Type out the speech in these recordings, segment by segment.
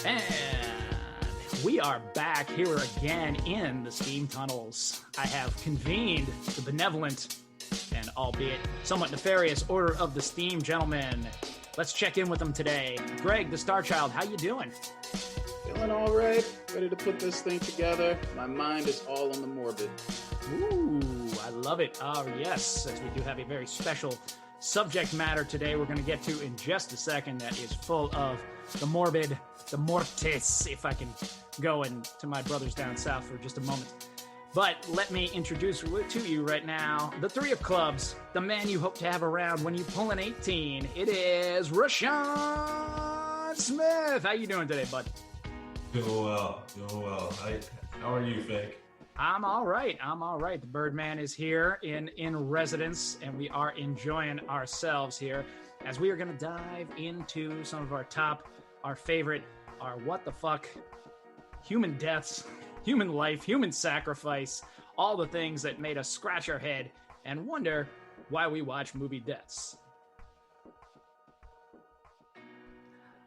And we are back here again in the steam tunnels. I have convened the benevolent and albeit somewhat nefarious Order of the Steam gentlemen. Let's check in with them today. Greg, the Star Child, how you doing? Feeling all right. Ready to put this thing together. My mind is all on the morbid. Ooh, I love it. Yes, as we do have a very special subject matter today we're going to get to in just a second that is full of the morbid, the mortis, if I can go into my brothers down south for just a moment. But let me introduce to you right now the three of clubs, the man you hope to have around when you pull an 18. It is Rashawn Smith. How you doing today, bud? Doing well. How are you, Fake? I'm all right. The Birdman is here in residence, and we are enjoying ourselves here as we are going to dive into some of our favorite, our what the fuck, human deaths, human life, human sacrifice, all the things that made us scratch our head and wonder why we watch movie deaths.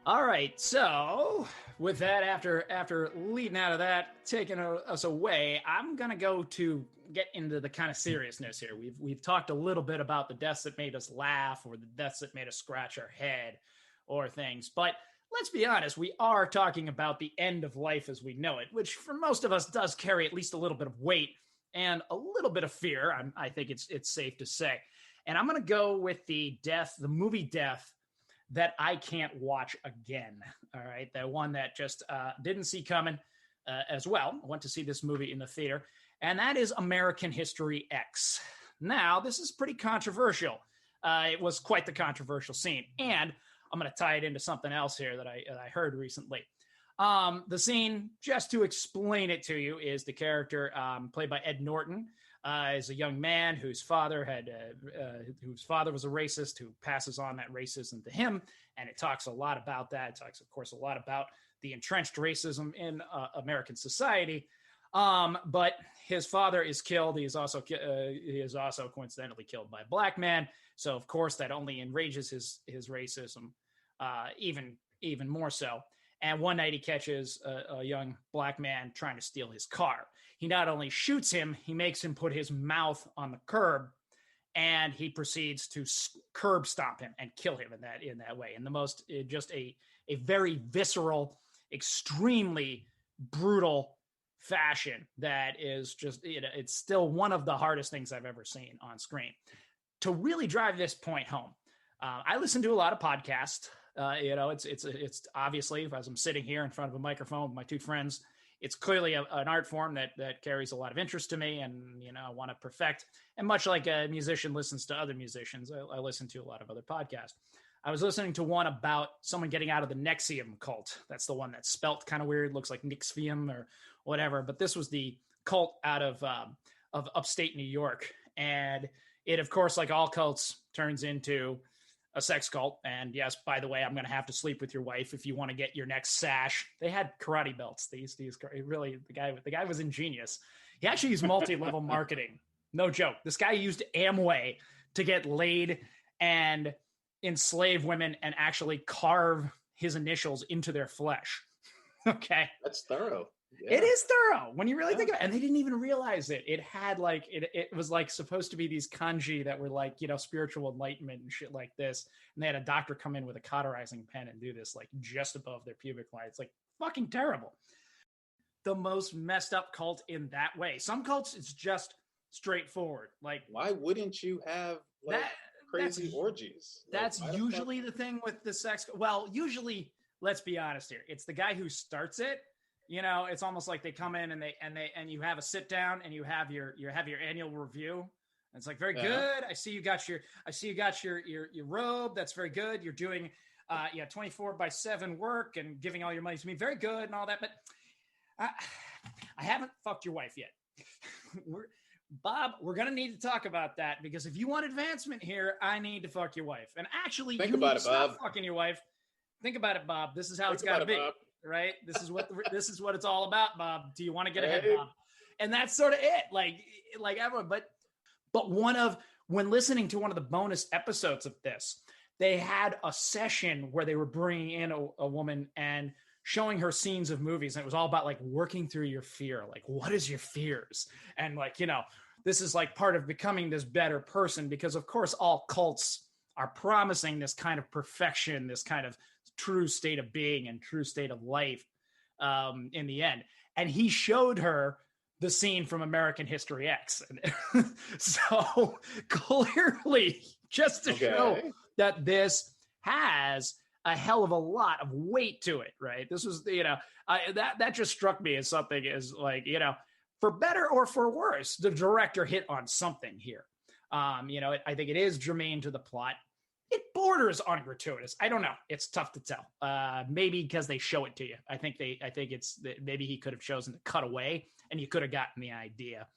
All right, so with that, after leading out of that, taking us away, I'm gonna go to get into the kind of seriousness here. We've talked a little bit about the deaths that made us laugh or the deaths that made us scratch our head or things, but let's be honest, we are talking about the end of life as we know it, which for most of us does carry at least a little bit of weight and a little bit of fear. I think it's safe to say. And I'm gonna go with the movie death that I can't watch again. All right. That one that just didn't see coming as well. I went to see this movie in the theater, and that is American History X. Now, this is pretty controversial. It was quite the controversial scene. And I'm going to tie it into something else here that I heard recently. The scene, just to explain it to you, is the character played by Ed Norton, is a young man whose father was a racist who passes on that racism to him, and it talks a lot about that. It talks, of course, a lot about the entrenched racism in American society. But his father is killed. He is also coincidentally killed by a black man. So, of course, that only enrages his racism even more so. And one night he catches a young black man trying to steal his car. He not only shoots him, he makes him put his mouth on the curb, and he proceeds to curb stomp him and kill him in that way. In the most, just a very visceral, extremely brutal fashion that is just, it's still one of the hardest things I've ever seen on screen. To really drive this point home, I listen to a lot of podcasts. It's obviously, as I'm sitting here in front of a microphone with my two friends, it's clearly an art form that carries a lot of interest to me, and I want to perfect. And much like a musician listens to other musicians, I listen to a lot of other podcasts. I was listening to one about someone getting out of the NXIVM cult. That's the one that's spelt kind of weird, looks like Nixium or whatever. But this was the cult out of upstate New York, and it, of course, like all cults, turns into a sex cult. And yes, by the way, I'm going to have to sleep with your wife if you want to get your next sash. They had karate belts. These really, the guy was ingenious. He actually used multi-level marketing. No joke. This guy used Amway to get laid and enslave women and actually carve his initials into their flesh. Okay. That's thorough. Yeah. It is thorough when you really think about it. And they didn't even realize it. It had it was like supposed to be these kanji that were like, spiritual enlightenment and shit like this. And they had a doctor come in with a cauterizing pen and do this like just above their pubic line. It's like fucking terrible. The most messed up cult in that way. Some cults, it's just straightforward. Like, why wouldn't you have crazy orgies? That's usually the thing with the sex. Well, usually, let's be honest here. It's the guy who starts it. It's almost like they come in and you have a sit down and you have your annual review. And it's like, very good. I see you got your robe. That's very good. You're doing 24/7 work and giving all your money to me. Very good and all that. But I haven't fucked your wife yet. Bob, we're going to need to talk about that, because if you want advancement here, I need to fuck your wife. And actually, you need to stop fucking your wife. Think about it, Bob. This is how it's got to be. Bob. Right? This is what it's all about, Bob. Do you want to get ahead, Bob? And that's sort of it. Like everyone, but when listening to one of the bonus episodes of this, they had a session where they were bringing in a woman, and showing her scenes of movies, and it was all about like working through your fear. Like, what is your fears? And like, this is like part of becoming this better person, because of course all cults are promising this kind of perfection, this kind of true state of being and true state of life in the end. And he showed her the scene from American History X. So clearly, just to show that this has a hell of a lot of weight to it, right? This was, that just struck me as something as like, for better or for worse, the director hit on something here. I think it is germane to the plot. It borders on gratuitous. I don't know. It's tough to tell. Maybe because they show it to you. I think it's maybe he could have chosen to cut away, and you could have gotten the idea.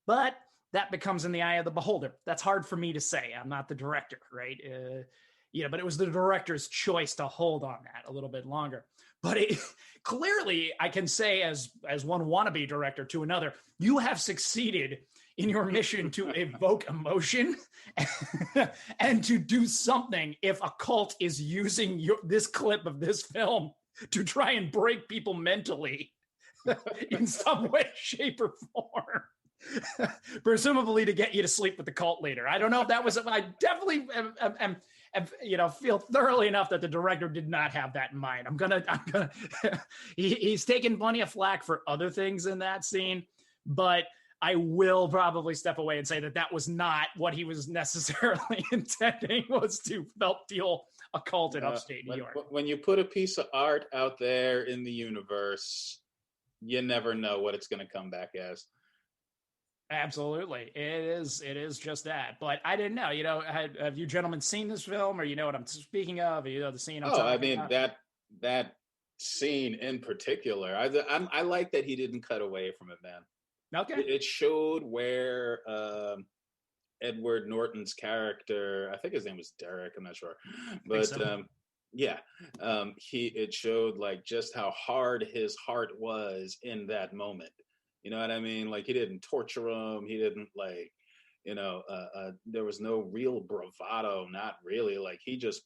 But that becomes in the eye of the beholder. That's hard for me to say. I'm not the director, right? But it was the director's choice to hold on that a little bit longer. But clearly, I can say as one wannabe director to another, you have succeeded in your mission to evoke emotion and to do something if a cult is using this clip of this film to try and break people mentally in some way, shape, or form. Presumably to get you to sleep with the cult leader. I don't know if that was, I definitely feel thoroughly enough that the director did not have that in mind. He's taken plenty of flack for other things in that scene, but I will probably step away and say that was not what he was necessarily intending, was to feel a cult in upstate New York. When you put a piece of art out there in the universe, you never know what it's going to come back as. Absolutely. It is just that. But I didn't know, have you gentlemen seen this film, or you know what I'm speaking of, or you know the scene I'm talking about? that scene in particular, I like that he didn't cut away from it, man. Okay. It showed where Edward Norton's character, I think his name was Derek, I'm not sure, but so. It showed like just how hard his heart was in that moment. You know what I mean? Like, he didn't torture him. He didn't like, there was no real bravado, not really. Like, he just,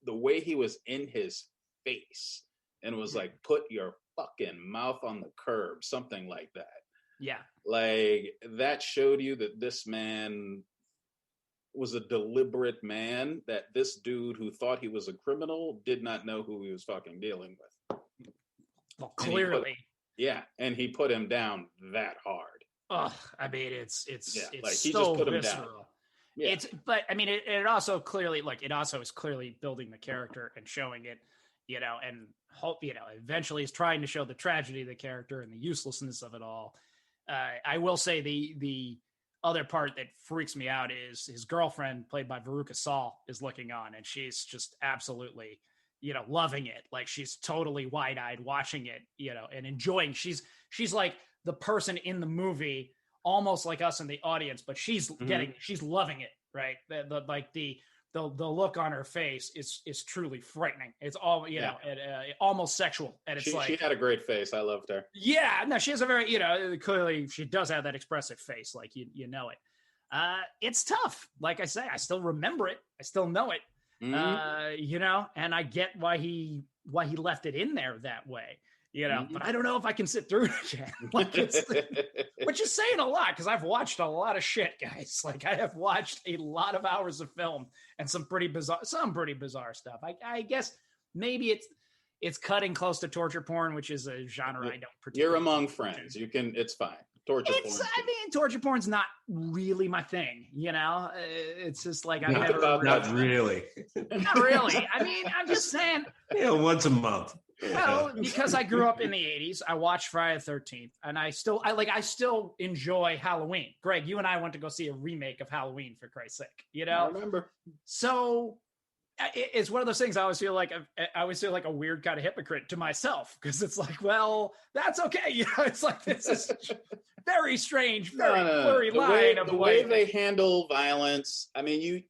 the way he was in his face and was like, put your fucking mouth on the curb, something like that. Yeah. Like, that showed you that this man was a deliberate man, that this dude who thought he was a criminal did not know who he was fucking dealing with. Well, clearly. And he put him down that hard. Oh, I mean, it's like, so he just put him visceral. down. Yeah. But I mean, it also clearly, like, it also is clearly building the character and showing it, and hope, eventually is trying to show the tragedy of the character and the uselessness of it all. I will say the other part that freaks me out is his girlfriend, played by Veruca Salt, is looking on, and she's just absolutely, loving it. Like, she's totally wide-eyed watching it, and enjoying. She's like the person in the movie, almost like us in the audience, but she's she's loving it, right? The look on her face is truly frightening. It's all, almost sexual. And it's she had a great face. I loved her. Yeah, no, she has a very, clearly she does have that expressive face. Like, you know it. It's tough. Like I say, I still remember it. I still know it. And I get why he left it in there that way, but I don't know if I can sit through it again. Like, which is saying a lot, because I've watched a lot of shit, guys. Like, I have watched a lot of hours of film and some pretty bizarre stuff. I guess maybe it's cutting close to torture porn, which is a genre I don't particularly. You're among friends. It's fine. Torture porn. I mean, torture porn's not really my thing, It's just like Not really. Not really. I mean, I'm just saying. Once a month. Well, because I grew up in the 80s, I watched Friday the 13th, and I still enjoy Halloween. Greg, you and I went to go see a remake of Halloween, for Christ's sake, I remember. So it's one of those things. I always feel like a weird kind of hypocrite to myself, because it's like, well, that's okay. It's like, this is very strange, very blurry line of the way they handle violence. I mean,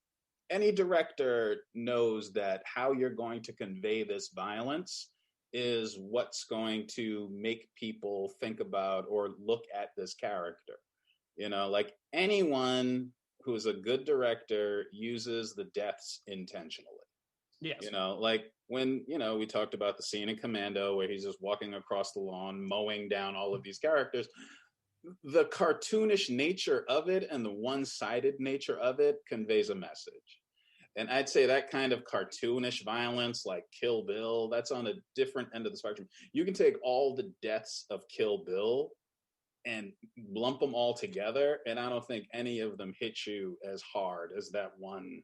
any director knows that how you're going to convey this violence is what's going to make people think about or look at this character. Like, anyone who's a good director uses the deaths intentionally. Yes. Like when, we talked about the scene in Commando where he's just walking across the lawn, mowing down all of these characters, the cartoonish nature of it and the one-sided nature of it conveys a message. And I'd say that kind of cartoonish violence, like Kill Bill, that's on a different end of the spectrum. You can take all the deaths of Kill Bill and lump them all together, and I don't think any of them hit you as hard as that one.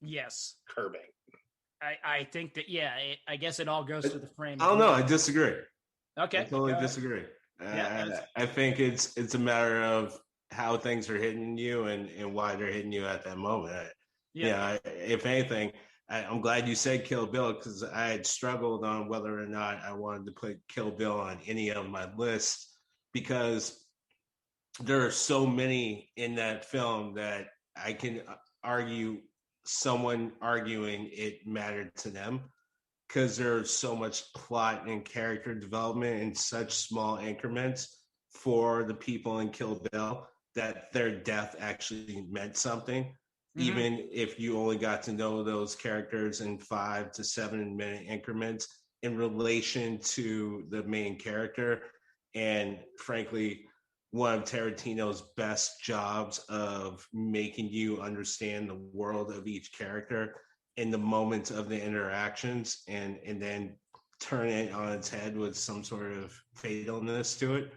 Yes, curbing. I think that, yeah, I guess it all goes to the frame. I don't know. I disagree. Okay, I totally disagree. Yeah, I think it's a matter of how things are hitting you and why they're hitting you at that moment. If anything, I'm glad you said Kill Bill, because I had struggled on whether or not I wanted to put Kill Bill on any of my lists, because there are so many in that film that I can argue someone arguing it mattered to them, because there's so much plot and character development in such small increments for the people in Kill Bill that their death actually meant something. Mm-hmm. Even if you only got to know those characters in 5 to 7 minute increments in relation to the main character. And frankly, one of Tarantino's best jobs of making you understand the world of each character in the moments of the interactions, and then turn it on its head with some sort of fatalness to it.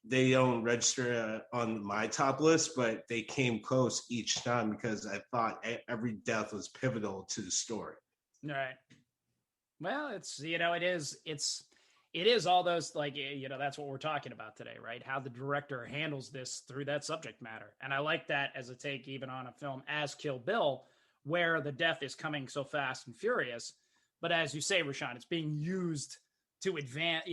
They don't register on my top list, but they came close each time because I thought every death was pivotal to the story. All right. Well, it is all those, like, that's what we're talking about today, right? How the director handles this through that subject matter. And I like that as a take even on a film as Kill Bill, where the death is coming so fast and furious. But as you say, Rashawn, it's being used to advance,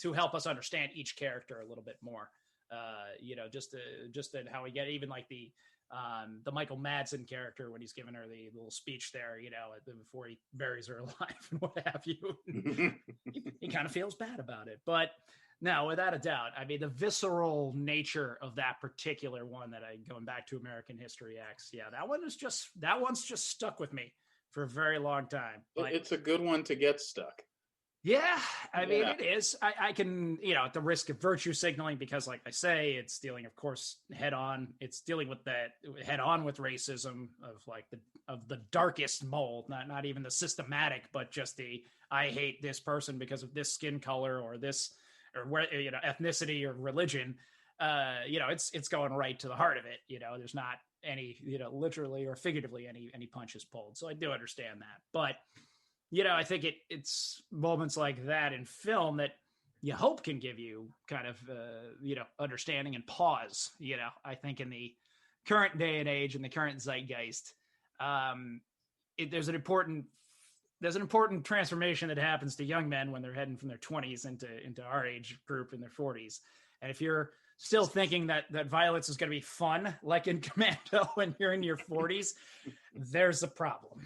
to help us understand each character a little bit more. Just in how we get even like the Michael Madsen character when he's giving her the little speech there, before he buries her alive and what have you. he kind of feels bad about it. But no, without a doubt, I mean, the visceral nature of that particular one, going back to American History X, that one's just stuck with me for a very long time. It's a good one to get stuck. Yeah, I mean, it is. I can, at the risk of virtue signaling, because like I say, it's dealing, of course, head on. It's dealing with that head on with racism of the darkest mold, not even the systematic, but just I hate this person because of this skin color or this, or where, ethnicity or religion. It's going right to the heart of it. There's not any, literally or figuratively any punches pulled. So I do understand that, but I think it's moments like that in film that you hope can give you kind of, understanding and pause. I think in the current day and age, in the current zeitgeist, there's an important transformation that happens to young men when they're heading from their 20s into our age group in their 40s. And if you're still thinking that violence is going to be fun, like in Commando, when you're in your 40s, there's a problem.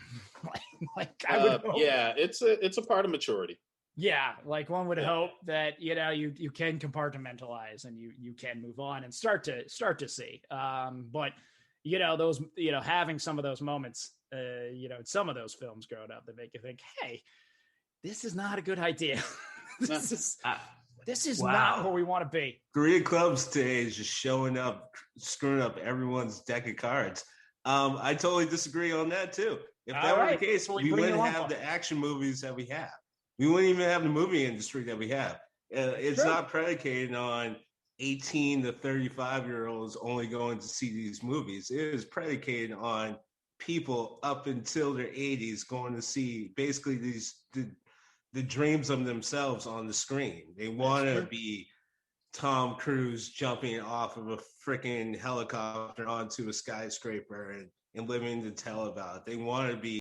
I would hope. Yeah, it's a part of maturity. Yeah, like one would hope that you can compartmentalize and you can move on and start to see. But those having some of those moments, some of those films growing up that make you think, hey, this is not a good idea. This is not where we want to be. Korea clubs today is just showing up, screwing up everyone's deck of cards. I totally disagree on that too. If that were the case, we wouldn't have the action movies that we have. We wouldn't even have the movie industry that we have. It's not predicated on 18 to 35-year-olds only going to see these movies. It is predicated on people up until their 80s going to see basically the dreams of themselves on the screen. They want to be Tom Cruise jumping off of a freaking helicopter onto a skyscraper and living to tell about it. They want to be